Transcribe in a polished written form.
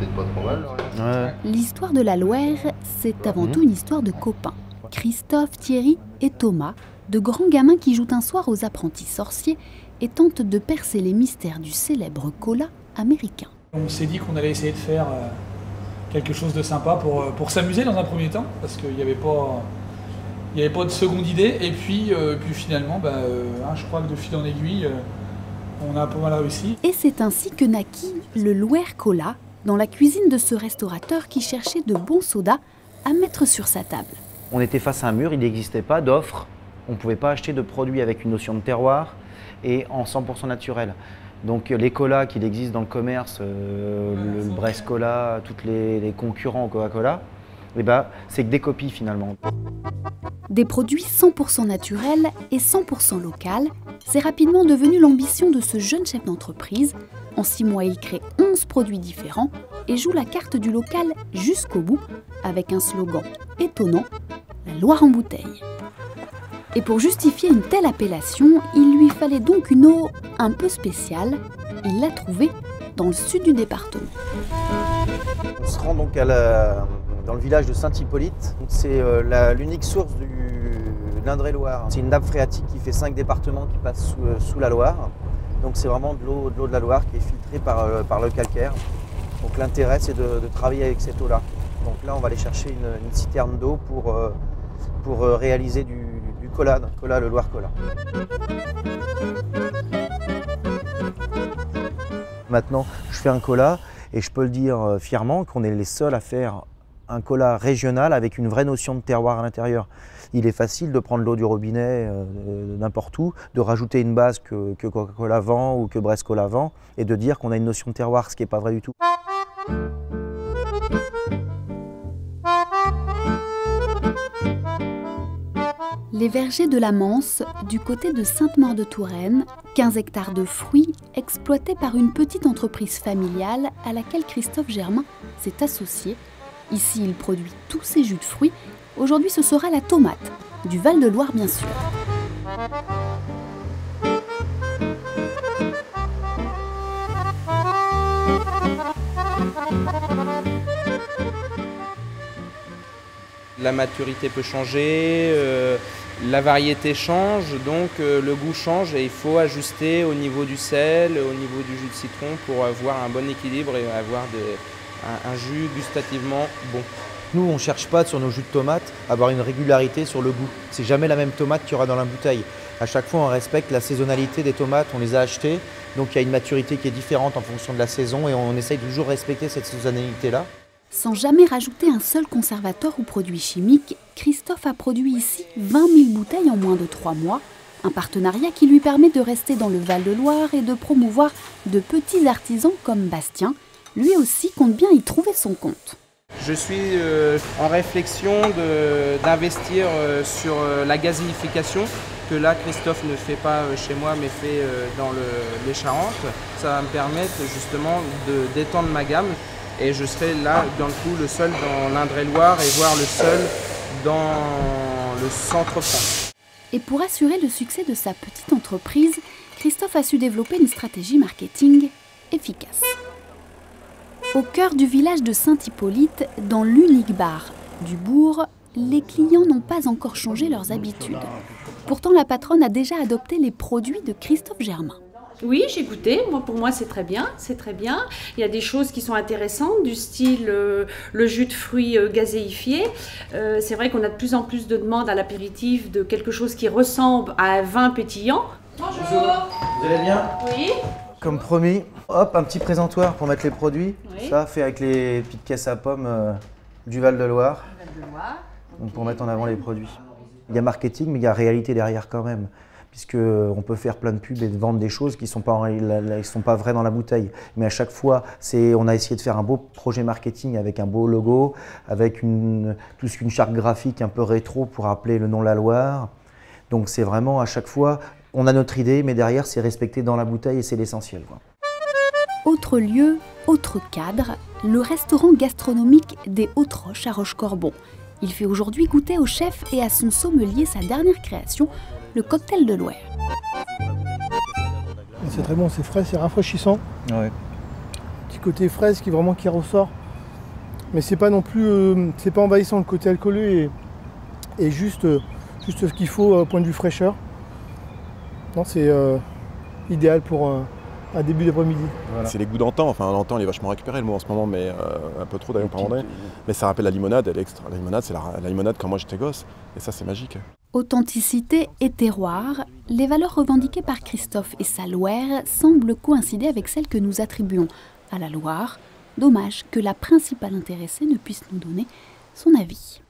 peut-être pas trop mal. Ouais. L'histoire de la Loire, c'est avant tout une histoire de copains. Christophe, Thierry et Thomas, de grands gamins qui jouent un soir aux apprentis sorciers et tentent de percer les mystères du célèbre cola américain. On s'est dit qu'on allait essayer de faire quelque chose de sympa pour s'amuser dans un premier temps, parce qu'il n'y avait pas de seconde idée. Et puis finalement, je crois que de fil en aiguille, on a pas mal réussi. Et c'est ainsi que naquit le Loire Cola, dans la cuisine de ce restaurateur qui cherchait de bons sodas à mettre sur sa table. On était face à un mur, il n'existait pas d'offre. On ne pouvait pas acheter de produits avec une notion de terroir et en 100% naturel. Donc les colas qu'il existe dans le commerce, le Brest Cola, tous les concurrents au Coca-Cola, c'est que des copies finalement. Des produits 100% naturels et 100% local, c'est rapidement devenu l'ambition de ce jeune chef d'entreprise. En 6 mois, il crée 11 produits différents et joue la carte du local jusqu'au bout avec un slogan étonnant, la Loire en bouteille. Et pour justifier une telle appellation, il lui fallait donc une eau un peu spéciale. Il l'a trouvée dans le sud du département. On se rend donc dans le village de Saint-Hippolyte. C'est l'unique source du l'Indre-et-Loire. C'est une nappe phréatique qui fait 5 départements qui passent sous la Loire. Donc c'est vraiment de l'eau de la Loire qui est filtrée par le calcaire. Donc l'intérêt c'est de travailler avec cette eau-là. Donc là on va aller chercher une citerne d'eau pour réaliser du cola, le Loire Cola. Maintenant je fais un cola et je peux le dire fièrement qu'on est les seuls à faire un cola régional avec une vraie notion de terroir à l'intérieur. Il est facile de prendre l'eau du robinet n'importe où, de rajouter une base que Coca-Cola vend ou que Brest Cola vend et de dire qu'on a une notion de terroir, ce qui n'est pas vrai du tout. Les vergers de la Manse, du côté de Sainte-Maure-de-Touraine, 15 hectares de fruits exploités par une petite entreprise familiale à laquelle Christophe Germain s'est associé. Ici, il produit tous ses jus de fruits. Aujourd'hui, ce sera la tomate, du Val-de-Loire bien sûr. La maturité peut changer, la variété change, donc le goût change et il faut ajuster au niveau du sel, au niveau du jus de citron pour avoir un bon équilibre et avoir un jus gustativement bon. Nous, on ne cherche pas sur nos jus de tomates à avoir une régularité sur le goût. C'est jamais la même tomate qu'il y aura dans la bouteille. À chaque fois, on respecte la saisonnalité des tomates, on les a achetées, donc il y a une maturité qui est différente en fonction de la saison et on essaye toujours de respecter cette saisonnalité-là. Sans jamais rajouter un seul conservateur ou produit chimique, Christophe a produit ici 20 000 bouteilles en moins de 3 mois. Un partenariat qui lui permet de rester dans le Val-de-Loire et de promouvoir de petits artisans comme Bastien. Lui aussi compte bien y trouver son compte. Je suis en réflexion d'investir sur la gazéification, que là Christophe ne fait pas chez moi mais fait dans les Charentes. Ça va me permettre justement d'étendre ma gamme et je serai là dans le coup le seul dans l'Indre-et-Loire et voire le seul dans le centre-France. Et pour assurer le succès de sa petite entreprise, Christophe a su développer une stratégie marketing efficace. Au cœur du village de Saint-Hippolyte, dans l'unique bar du bourg, les clients n'ont pas encore changé leurs habitudes. Pourtant, la patronne a déjà adopté les produits de Christophe Germain. Oui, j'ai goûté. Pour moi, c'est très bien. C'est très bien. Il y a des choses qui sont intéressantes, du style le jus de fruits gazéifié. C'est vrai qu'on a de plus en plus de demandes à l'apéritif de quelque chose qui ressemble à un vin pétillant. Bonjour. Vous allez bien? Oui. Comme promis, hop, un petit présentoir pour mettre les produits. Oui. Ça, fait avec les petites caisses à pommes du Val-de-Loire. Val-de-Loire. Donc pour mettre en avant les produits. Il y a marketing, mais il y a réalité derrière quand même. Puisqu'on peut faire plein de pubs et vendre des choses qui ne sont pas vraies dans la bouteille. Mais à chaque fois, on a essayé de faire un beau projet marketing avec un beau logo, avec plus qu'une charte graphique un peu rétro pour rappeler le nom de la Loire. Donc c'est vraiment à chaque fois, on a notre idée, mais derrière c'est respecté dans la bouteille et c'est l'essentiel. Autre lieu, autre cadre, le restaurant gastronomique des Hautes-Roches à Rochecorbon. Il fait aujourd'hui goûter au chef et à son sommelier sa dernière création, le cocktail de Loire. C'est très bon, c'est frais, c'est rafraîchissant. Ouais. Petit côté fraise qui ressort. Mais c'est pas non plus, c'est pas envahissant, le côté alcooleux et juste ce qu'il faut au point de vue fraîcheur. Non, c'est idéal pour un début d'après-midi. Voilà. C'est les goûts d'antan, enfin l'antan il est vachement récupéré le mot en ce moment, mais un peu trop d'ailleurs par moment. Mais ça rappelle la limonade, elle est extra. La limonade, c'est la limonade quand moi j'étais gosse, et ça c'est magique. Authenticité et terroir, les valeurs revendiquées par Christophe et sa Loire semblent coïncider avec celles que nous attribuons à la Loire. Dommage que la principale intéressée ne puisse nous donner son avis.